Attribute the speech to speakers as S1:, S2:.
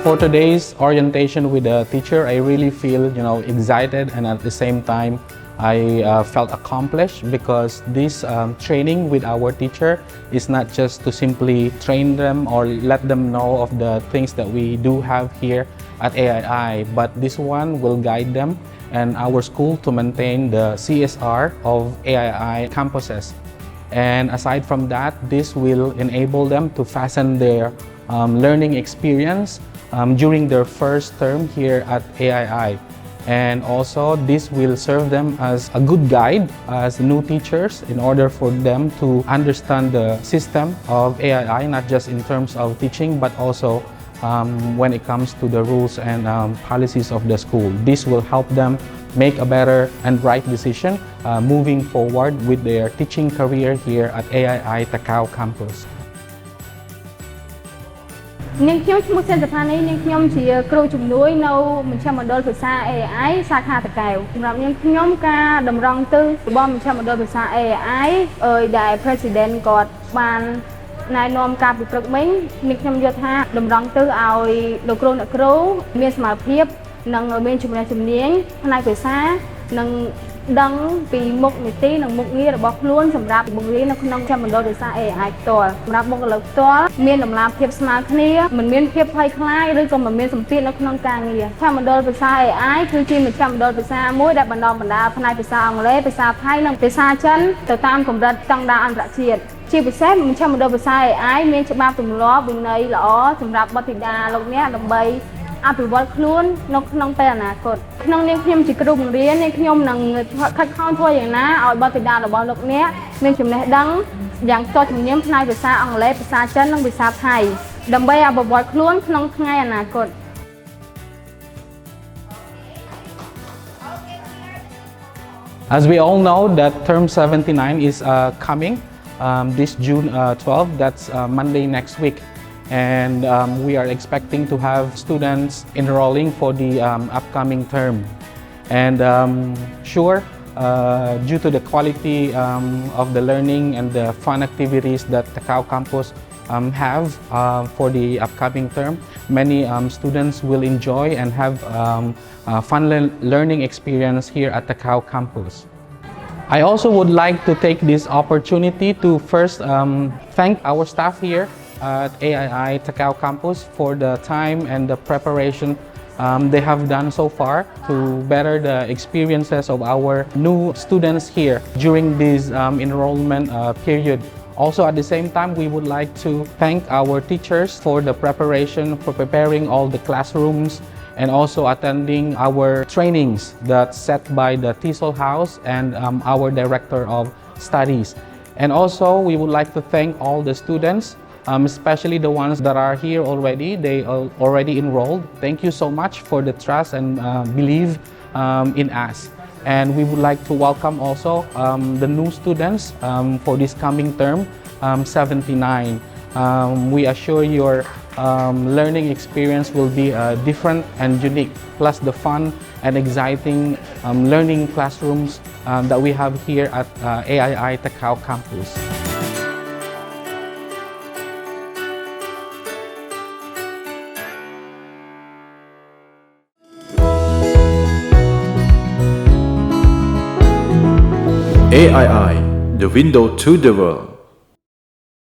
S1: For today's orientation with the teacher, I really feel excited, and at the same time I felt accomplished because this training with our teacher is not just to simply train them or let them know of the things that we do have here at AII, but this one will guide them and our school to maintain the CSR of AII campuses. And aside from that, this will enable them to fasten their learning experience during their first term here at AII. And also, this will serve them as a good guide as new teachers in order for them to understand the system of AII, not just in terms of teaching, but also when it comes to the rules and policies of the school. This will help them make a better and right decision moving forward with their teaching career here at AII Takeo campus.
S2: នាងខ្ញុំឈ្មោះសេនសុផានីនាងខ្ញុំជាគ្រូជំនួយនៅមជ្ឈមណ្ឌលភាសា AI សាខាតាកែវសម្រាប់នាងខ្ញុំការតម្រង់ទិសរបស់មជ្ឈមណ្ឌលភាសា AI ដែល President គាត់បានណែនាំការពិព្រឹកមិញនាងខ្ញុំយល់ថាតម្រង់ទិសឲ្យលោកគ្រូអ្នកគ្រូមានសមត្ថភាពនិងមានចំណេះជំនាញផ្នែកភាសានិងដឹងពីមុខនីតិនិងមុខងាររបស់ខ្លួនសម្រាប់បង្រៀននៅក្នុងមជ្ឈមណ្ឌលភាសា AI ផ្ទាល់សម្រាប់បុគ្គលិកផ្ទាល់មានតម្លាភាពស្មើគ្នាមិនមានភាពភ័យខ្លាចឬក៏មិនមានសម្ពាធនៅក្នុងការងារមជ្ឈមណ្ឌលភាសា AI គឺជាមជ្ឈមណ្ឌលភាសាមួយដែលបណ្ដុះបណ្ដាលផ្នែកភាសាអង់គ្លេសភាសាថៃនិងភាសាចិនទៅតាមកម្រិតស្តង់ដារអន្តរជាតិជាពិសេសមជ្ឈមណ្ឌលភាសា AI មានច្បាប់ទម្លាប់វិន័យល្អសម្រាប់បុត្រធីតាលោកអ្នកដើម្បីអភិវឌ្ឍខ្លួននៅក្នុងពេលអនាគតក្នុងនាមខ្ញុំជាគ្រូបង្រៀននាងខ្ញុំនឹងខិតខំធ្វើយ៉ាងណាឲ្យបុត្រធីតារបស់លោកអ្នកមានចំណេះដឹងយ៉ាងស្ទាត់ជំនាញផ្នែកភាសាអង់គ្លេសភាសាចិននិងភាសាថៃដើម្បីអភិវឌ្ឍខ្លួនក្នុងថ្ងៃអនាគត
S1: As we all know that term 79 is coming this June 12th, that's Monday next week. And we are expecting to have students enrolling for the upcoming term. And due to the quality of the learning and the fun activities that Takeo campus have for the upcoming term, many students will enjoy and have fun learning experience here at Takeo campus. I also would like to take this opportunity to first thank our staff here at AII Takeo campus for the time and the preparation they have done so far to better the experiences of our new students here during this enrollment period. Also at the same time, we would like to thank our teachers for the preparation, for preparing all the classrooms and also attending our trainings that's set by the TESOL House and our Director of Studies. And also we would like to thank all the students, especially the ones that are here already. They are already enrolled. Thank you so much for the trust and belief in us. And we would like to welcome also the new students for this coming term, 79. We assure your learning experience will be different and unique, plus the fun and exciting learning classrooms that we have here at AII Takeo campus.
S3: AII, the window to the world.